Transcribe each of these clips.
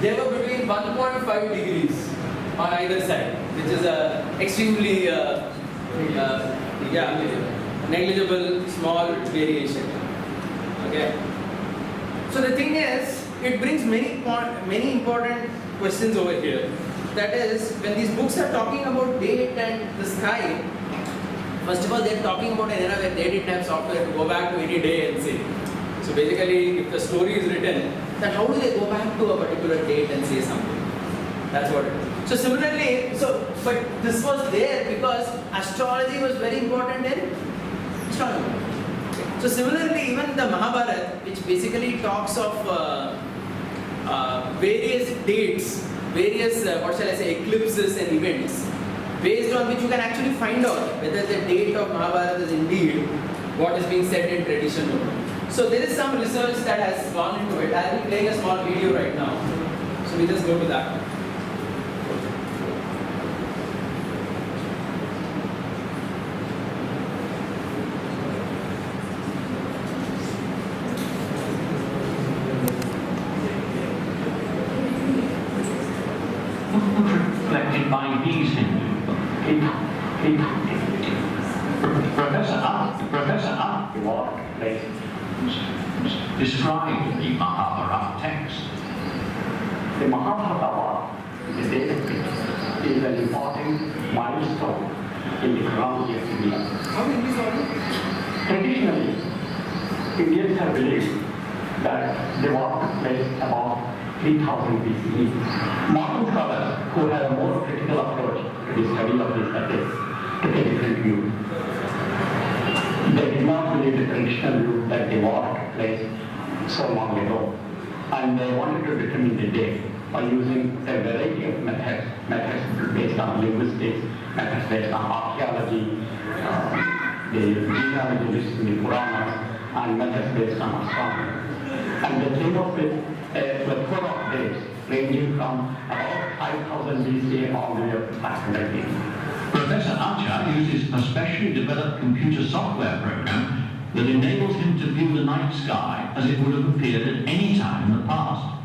they were between 1.5 degrees on either side, which is a extremely negligible small variation. Okay. So the thing is, it brings many important questions over here. That is, when these books are talking about date and the sky, first of all, they are talking about an era where they didn't have software to go back to any day and say. So basically, if the story is written, then how do they go back to a particular date and say something? That's what it is. So similarly, but this was there because astrology was very important in astronomy. So similarly, even the Mahabharata, which basically talks of various dates, various eclipses and events, based on which you can actually find out whether the date of Mahabharata is indeed what is being said in tradition or not. So there is some research that has gone into it. I will be playing a small video right now. So we just go to that. Reflected by these Professor Archibald described the Mahabharata text. The Mahabharata is an important milestone in the chronology of India. How did we solve it? Traditionally, Indians have believed that the war took place about 3000 BCE. Modern scholars who have a more critical approach to the study of these epics took a different view. They did not believe the traditional view that the war took place so long ago, and they wanted to determine the date by using a variety of methods based on linguistics, methods based on archaeology, the genealogy lists in the Puranas, and methods based on astronomy. And they came up with a plethora of dates ranging from about 5000 BC all the way up to 500 BC. Professor Acha uses a specially developed computer software program that enables him to view the night sky as it would have appeared at any time in the past.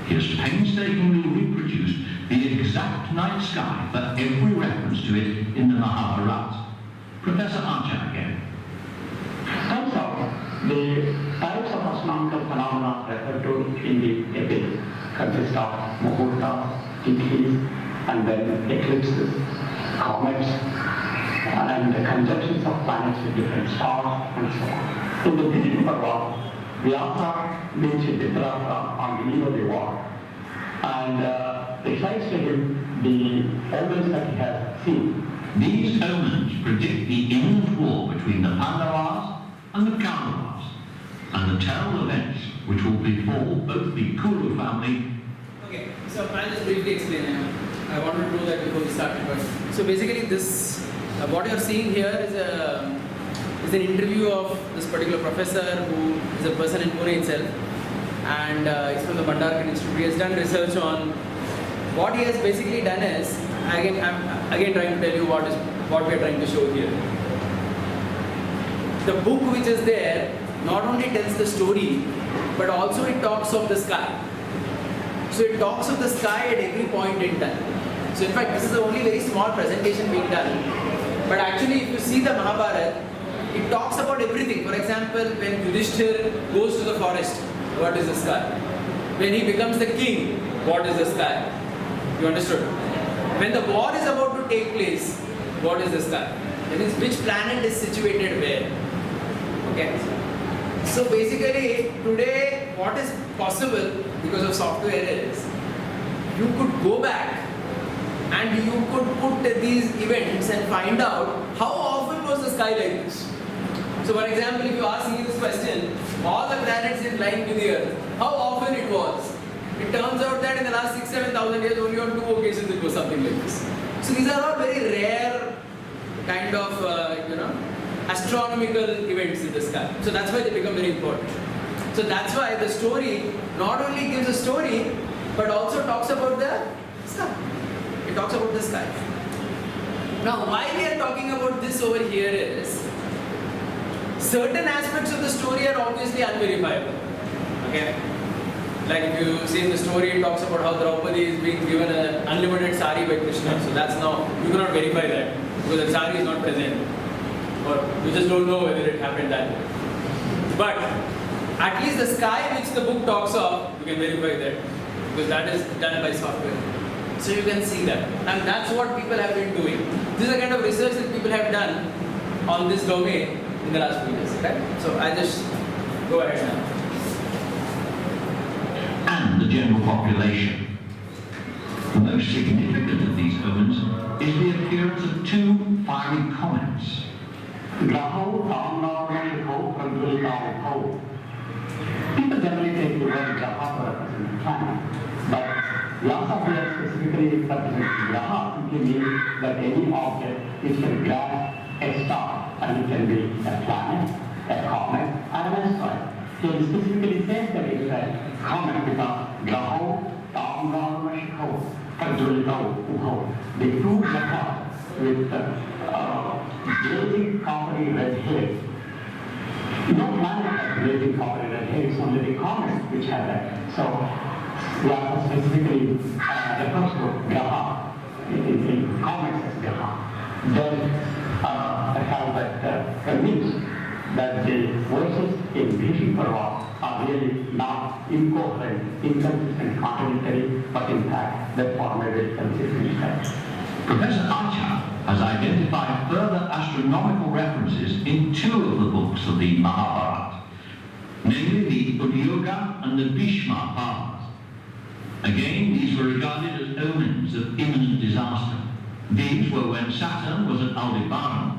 He has painstakingly reproduced the exact night sky for every reference to it in the Mahabharata. Professor Acha again. Turns out, the types of astronomical phenomena referred to in the epics consist of muhurtas, tithis, and then eclipses, comets, and the conjunctions of planets with different stars, and so on. In the beginning of the war, Vyasa meets Dhritarashtra on the eve of the war, and recites to him the omens that he has seen. These omens predict the imminent war between the Pandavas and the Kauravas, and the terrible events which will befall both the Kuru family. Okay, so I'll just briefly explain. I wanted to do that before we started, but so basically this, what you're seeing here is an interview of this particular professor who is a person in Pune itself, and he's from the Bhandarkar Institute. He has done research on what he has basically done is, I'm again trying to tell you what we are trying to show here. The book which is there not only tells the story, but also it talks of the sky. So it talks of the sky at every point in time. So in fact, this is the only very small presentation being done. But actually, if you see the Mahabharata, it talks about everything. For example, when Yudhishthir goes to the forest, what is the sky? When he becomes the king, what is the sky? You understood? When the war is about to take place, what is the sky? That means which planet is situated where. Okay? So basically, today, what is possible because of software is, you could go back and you could put these events and find out how often was the sky like this. So for example, if you ask me this question, all the planets in line with the Earth, how often it was? It turns out that in the last 6,000-7,000 years, only on 2 occasions it was something like this. So these are all very rare kind of, astronomical events in the sky. So that's why they become very important. So that's why the story not only gives a story, but also talks about the sky. It talks about the sky. Now, why we are talking about this over here is, certain aspects of the story are obviously unverifiable. Okay? Like if you see in the story, it talks about how Draupadi is being given an unlimited sari by Krishna. So that's now, you cannot verify that because the sari is not present. Or you just don't know whether it happened that way. But at least the sky which the book talks of, you can verify that because that is done by software. So you can see that. And that's what people have been doing. This is the kind of research that people have done on this domain in the last few years. Right? So I just go ahead now. And the general population. The most significant of these omens is the appearance of two fiery comets. Graho, Tamnao, Prandulkao. People generally take the word Graha to represent the planet, but Vyasa here specifically represents Graha simply means that any object which can grab a star, and it can be a planet, a comet, and an asteroid. He specifically says that it is a comet because Graho, Tamnao, Prandulkao, the two Grahas with blazing coppery red hair. No planet has blazing coppery red hair, it's only the comets which have that. So, Vyasa specifically refers to Graha, in comets as Graha. Then, I have that convinced that the verses in Bhishma Parva are really not incoherent, inconsistent, contradictory, but in fact, they form a very consistent text. Professor Archer has identified further astronomical references in two of the books of the Mahabharata, namely the Udyoga and the Bhishma Parvas. Again, these were regarded as omens of imminent disaster. These were when Saturn was at Aldebaran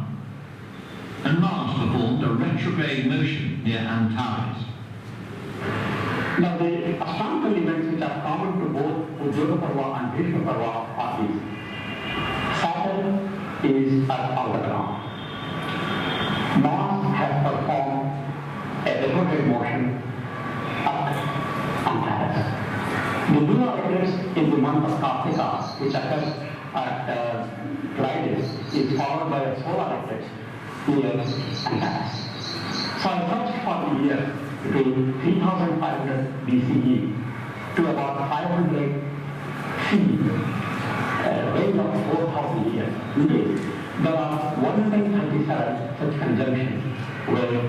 and Mars performed a retrograde motion near Antares. Now, the astronomical events which are common to both Udyoga Parva and Bhishma Parva are these. Saturn is at Aldebaran. Mars has performed a retrograde motion at Antares. The lunar eclipse in the month of Kartika, which occurs at Fridays, is followed by a solar eclipse near Antares. So I searched for the year between 3500 BCE to about 500 CE. Range of 4,000 years. Indeed, there are 137 such conjunctions where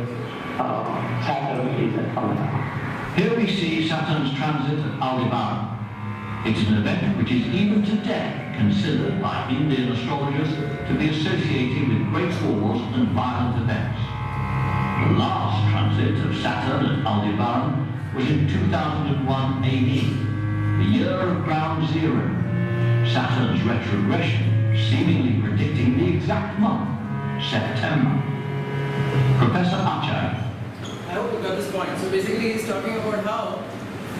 Saturn is at Aldebaran. Here we see Saturn's transit at Aldebaran. It is an event which is even today considered by Indian astrologers to be associated with great wars and violent events. The last transit of Saturn at Aldebaran was in 2001 AD, the year of ground zero. Saturn's retrogression seemingly predicting the exact month, September. Professor Acharya. I hope you got this point. So basically he's talking about how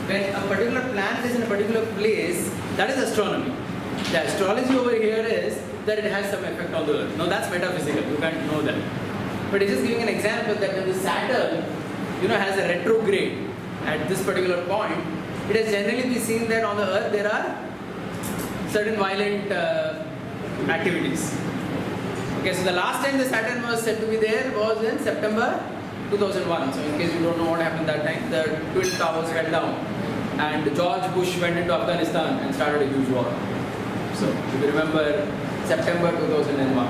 when a particular planet is in a particular place, that is astronomy. The astrology over here is that it has some effect on the Earth. No, that's metaphysical. You can't know that. But he's just giving an example that when the Saturn, has a retrograde at this particular point, it has generally been seen that on the Earth there are certain violent activities. Okay, so the last time the Saturn was said to be there was in September 2001. So in case you don't know what happened that time, the Twin Towers fell down and George Bush went into Afghanistan and started a huge war. So if you remember September 2001.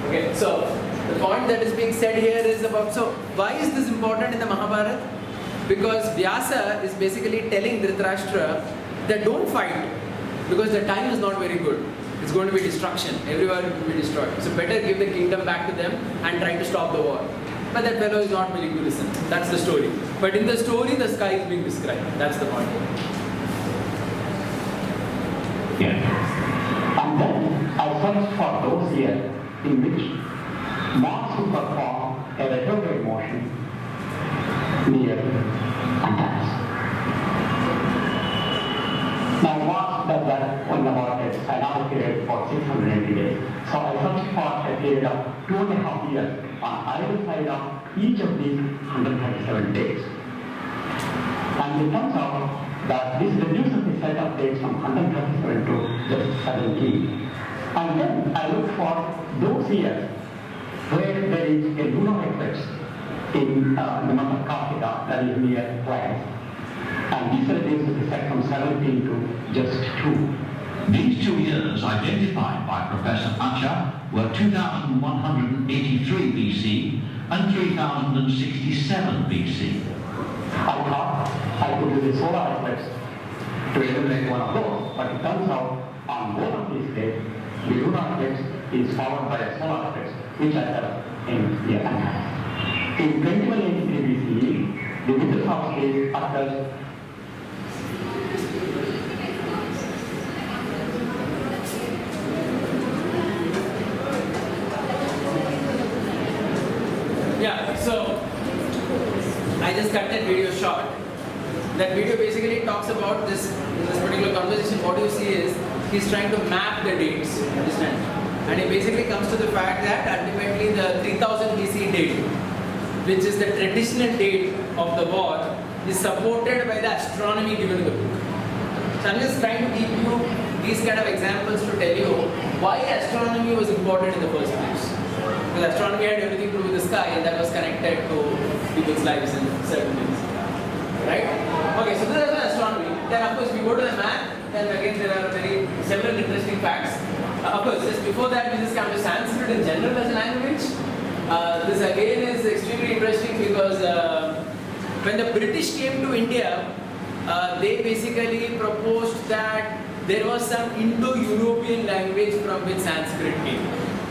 Okay, so the point that is being said here is about, so why is this important in the Mahabharata? Because Vyasa is basically telling Dhritarashtra that don't fight, because the time is not very good. It's going to be destruction. Everyone will be destroyed. So better give the kingdom back to them and try to stop the war. But that fellow is not willing to listen. That's the story. But in the story, the sky is being described. That's the point. Yeah. And then I searched for those years in which Mars would perform a retrograde motion near Antares. Now Mars does that on about a synodic period for 680 days. So I searched for a period of 2.5 years on either side of each of these 137 days. And it turns out that this reduces the set of dates from 137 to just 17. And then I looked for those years where there is a lunar eclipse in the month of Kartika, that is near Pleiades. and this reduced the set from 17 to just 2. These 2 years identified by Professor Acha were 2183 BC and 3067 BC. I thought I could use the solar eclipse to eliminate one of those, but it turns out on both of these days, the lunar eclipse is followed by a solar eclipse, which occurred in the Antarctica. In 2183 BCE, the winter solstice occurs Yeah, so I just cut that video short. That video basically talks about this, in this particular conversation, what you see is, he's trying to map the dates, understand? And he basically comes to the fact that ultimately the 3000 BC date, which is the traditional date of the war, is supported by the astronomy given in the book. So I'm just trying to give you these kind of examples to tell you why astronomy was important in the first place. Because astronomy had everything to do with the sky, and that was connected to people's lives and certain things. Right? Okay, so this is astronomy. Then of course we go to the math, then again there are several interesting facts. Of course, just before that we just come to Sanskrit in general as a language. This again is extremely interesting because when the British came to India, they basically proposed that there was some Indo-European language from which Sanskrit came.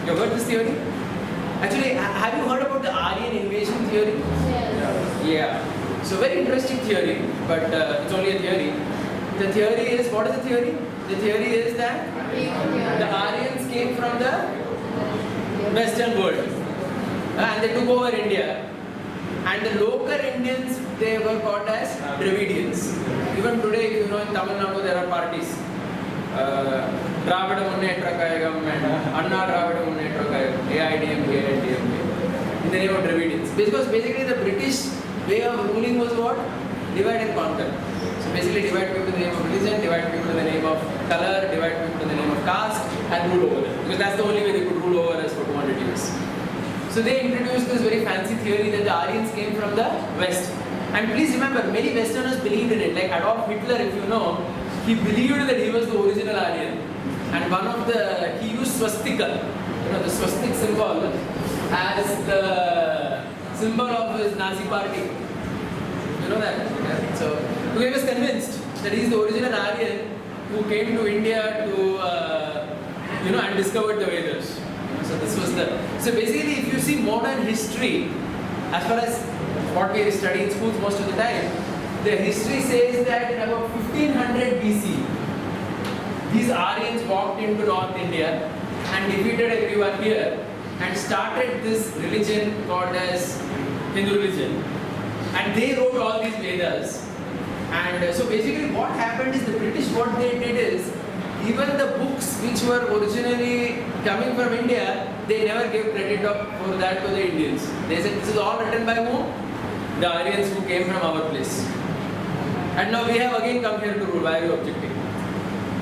You heard this theory? Actually, have you heard about the Aryan invasion theory? Yeah. So very interesting theory, but it's only a theory. The theory is, what is the theory? The theory is that the Aryans came from the Western world and they took over India. And the local Indians, they were called as Dravidians. Even today, if you know, in Tamil Nadu there are parties. Dravida Munnetra Kazhagam and Anna Dravida Munnetra Kazhagam, AIDMK and DMK, in the name of Dravidians. Because basically the British way of ruling was what? Divide and conquer. So basically divide people in the name of religion, divide people in the name of color, divide people in the name of caste, and rule over them. Because that's the only way they could rule over us for 200 years. So they introduced this very fancy theory that the Aryans came from the West. And please remember, many Westerners believed in it. Like Adolf Hitler, if you know, he believed that he was the original Aryan. And he used swastika, the swastik symbol, as the symbol of his Nazi party. You know that? Yeah. So he was convinced that he is the original Aryan who came to India to, and discovered the Vedas. So this was so basically, if you see modern history, as far as what we study in schools most of the time, the history says that in about 1500 BC, these Aryans walked into North India and defeated everyone here and started this religion called as Hindu religion. And they wrote all these Vedas. And so basically what happened is the British, what they did is, even the books which were originally coming from India, they never gave credit for that to the Indians. They said this is all written by whom? The Aryans who came from our place. And now we have again come here to rule. Why are you objecting?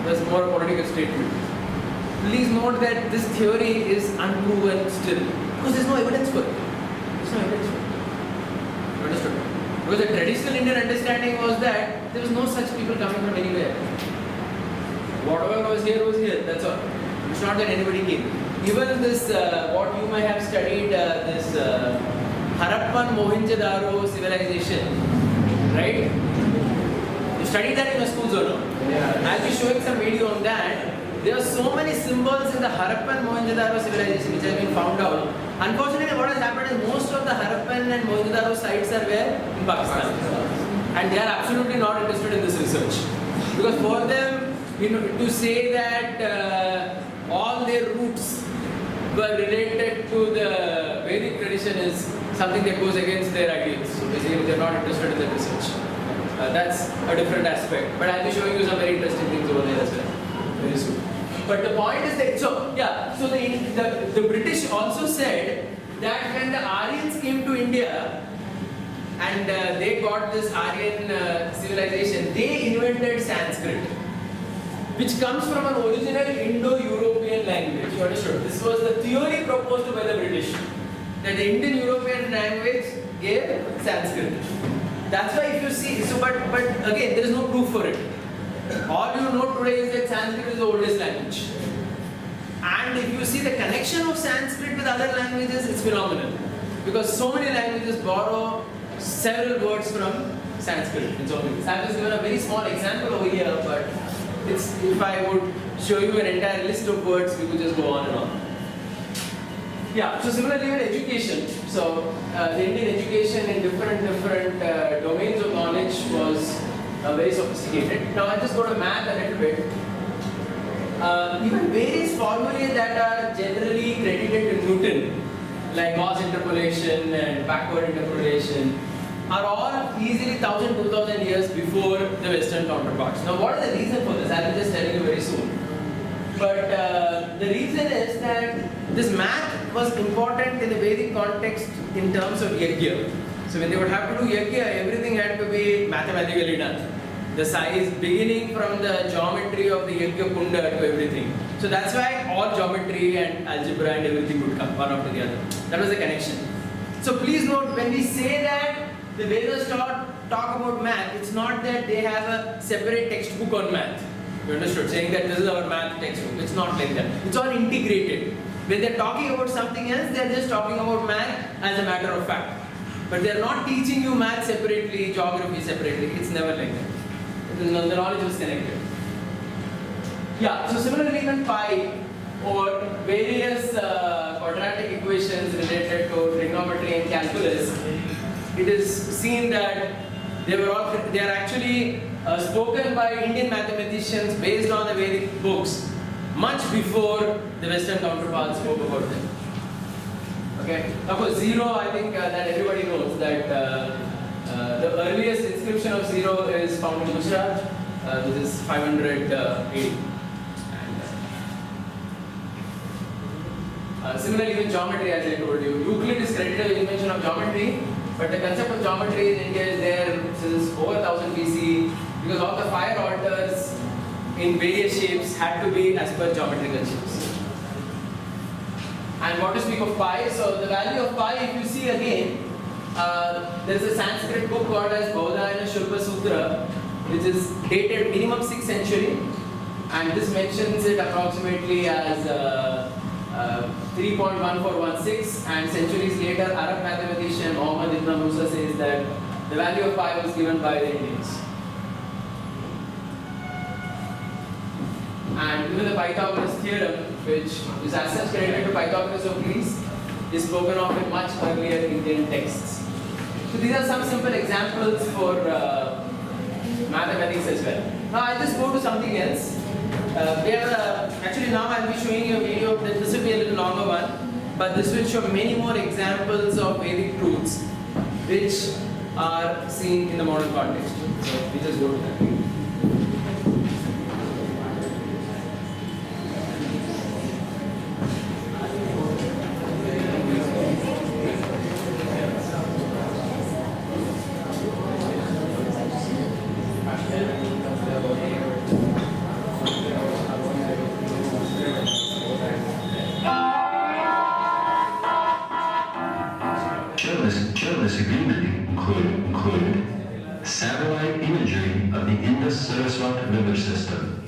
That's more a political statement. Please note that this theory is unproven still. Because there's no evidence for it. There's no evidence for it. You understood? Because the traditional Indian understanding was that there was no such people coming from anywhere. Whatever was here, that's all. It's not that anybody came. Even this, what you may have studied, this Harappan Mohenjo-daro civilization, right? You studied that in your schools or no? Yeah. I'll be showing some video on that. There are so many symbols in the Harappan Mohenjo-daro civilization which have been found out. Unfortunately, what has happened is most of the Harappan and Mohenjo-daro sites are where? In Pakistan. And they are absolutely not interested in this research. Because for them, to say that all their roots were related to the Vedic tradition is something that goes against their ideals. So basically, they are not interested in the research. That's a different aspect. But I'll be showing you some very interesting things over there as well, very soon. But the point is that, so the British also said that when the Aryans came to India and they got this Aryan civilization, they invented Sanskrit, which comes from an original Indo-European language. You understood? This was the theory proposed by the British, that the Indian-European language gave Sanskrit. That's why if you see, so but again, there is no proof for it. All you know today is that Sanskrit is the oldest language. And if you see the connection of Sanskrit with other languages, it's phenomenal. Because so many languages borrow several words from Sanskrit. It's only. So I've just given a very small example over here, but if I would show you an entire list of words, we could just go on and on. Yeah, so similarly with education. So the Indian education in different domains of knowledge was very sophisticated. Now I'll just go to math a little bit. Even various formulae that are generally credited to Newton, like Gauss interpolation and backward interpolation, are all easily 1,000, 2,000 years before the Western counterparts. Now what is the reason for this? I will just tell you very soon. But the reason is that this math was important in the Vedic context in terms of yajna. So when they would have to do yajna, everything had to be mathematically done. The size beginning from the geometry of the yajna kunda to everything. So that's why all geometry and algebra and everything would come one after the other. That was the connection. So please note, when we say that the Vedas talk about math, it's not that they have a separate textbook on math. You understood? Saying that this is our math textbook. It's not like that. It's all integrated. When they're talking about something else, they're just talking about math as a matter of fact. But they're not teaching you math separately, geography separately. It's never like that. The knowledge was connected. Yeah, so similarly even pi or various quadratic equations related to trigonometry and calculus, it is seen that they are actually spoken by Indian mathematicians based on the Vedic books much before the Western counterparts spoke about them. Okay, of course zero, I think that everybody knows that the earliest inscription of zero is found in Gujarat, which is 500 AD. Similarly with geometry, as I told you, Euclid is credited with the invention of geometry, but the concept of geometry in India is there since over 1000 BC, because all the fire altars in various shapes had to be as per geometrical shapes. And what to speak of pi? So the value of pi, if you see again, there is a Sanskrit book called as Baudhayana Shulpa Sutra, which is dated minimum 6th century, and this mentions it approximately as 3.1416, and centuries later Arab mathematician Muhammad ibn Musa says that the value of pi was given by the Indians. And even the Pythagoras theorem, which is as such credited to Pythagoras of Greece, is spoken of in much earlier Indian texts. So these are some simple examples for mathematics as well. Now I'll just go to something else. Actually now I'll be showing you a video that this will be a little longer one, but this will show many more examples of Vedic truths which are seen in the modern context. So we just go to that. This agreement include satellite imagery of the Indus-Saraswati river system,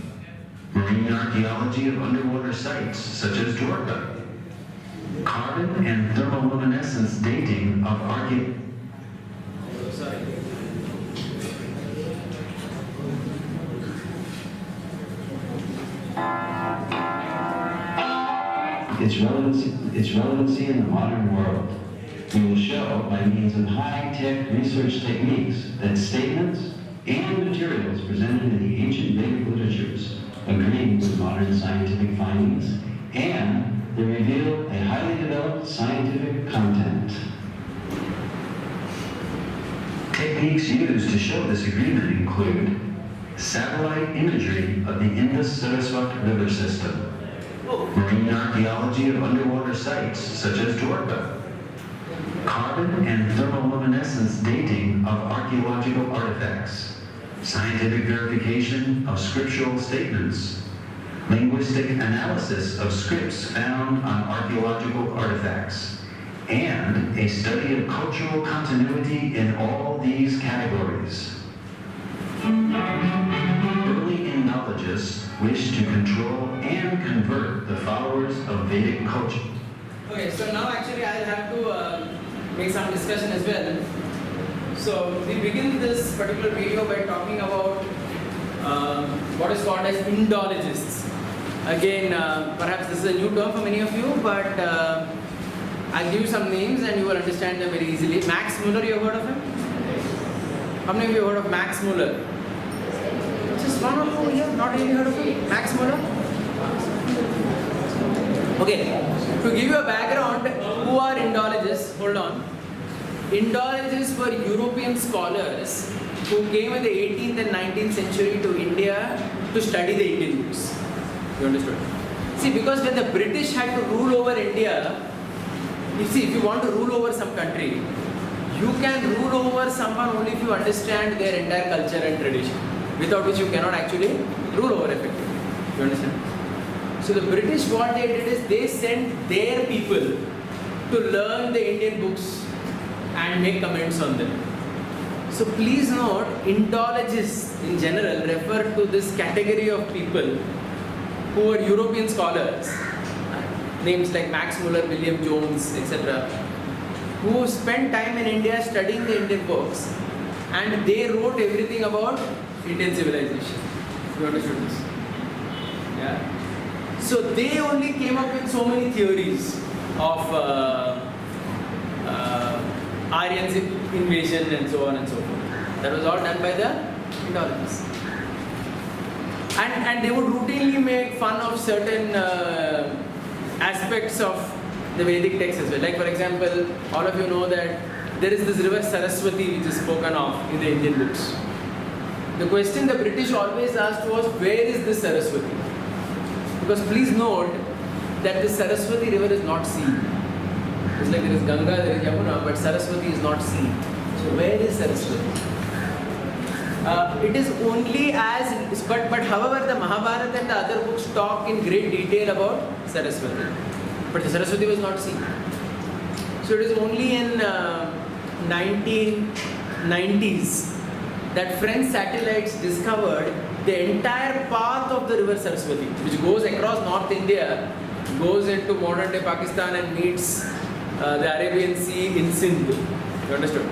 marine archaeology of underwater sites such as Dwarka, carbon and thermoluminescence dating of its relevancy in the modern world. We will show by means of high-tech research techniques that statements and materials presented in the ancient Vedic literatures agree with modern scientific findings, and they reveal a highly developed scientific content. Techniques used to show this agreement include satellite imagery of the Indus-Saraswati river system, marine archaeology of underwater sites such as Dwarka, carbon and thermoluminescence dating of archaeological artifacts, scientific verification of scriptural statements, linguistic analysis of scripts found on archaeological artifacts, and a study of cultural continuity in all these categories. Early Indologists wished to control and convert the followers of Vedic culture. Okay, so now actually I'll have to make some discussion as well. So we begin this particular video by talking about what is called as Indologists. Again, perhaps this is a new term for many of you, but I'll give you some names and you will understand them very easily. Max Muller, you have heard of him? How many of you have heard of Max Muller? Just one or two here, not really heard of him? Max Muller? Okay, to give you a background, who are Indologists? Hold on. Indologists were European scholars who came in the 18th and 19th century to India to study the Indian books. You understood? See, because when the British had to rule over India, if you want to rule over some country, you can rule over someone only if you understand their entire culture and tradition, without which you cannot actually rule over effectively. You understand? So the British, what they did is they sent their people to learn the Indian books and make comments on them. So please note, Indologists in general refer to this category of people who are European scholars, names like Max Muller, William Jones, etc., who spent time in India studying the Indian books, and they wrote everything about Indian civilization. You understood this? Yeah. So they only came up with so many theories of Aryan invasion and so on and so forth. That was all done by the Indologists. And they would routinely make fun of certain aspects of the Vedic text as well. Like for example, all of you know that there is this river Saraswati which is spoken of in the Indian books. The question the British always asked was, where is this Saraswati? Because please note that the Saraswati river is not seen. It's like there is Ganga, there is Yamuna, but Saraswati is not seen. So where is Saraswati? It is only as, but however the Mahabharata and the other books talk in great detail about Saraswati. But the Saraswati was not seen. So it is only in 1990s that French satellites discovered the entire path of the river Saraswati, which goes across North India, goes into modern day Pakistan and meets the Arabian Sea in Sindh. You understood?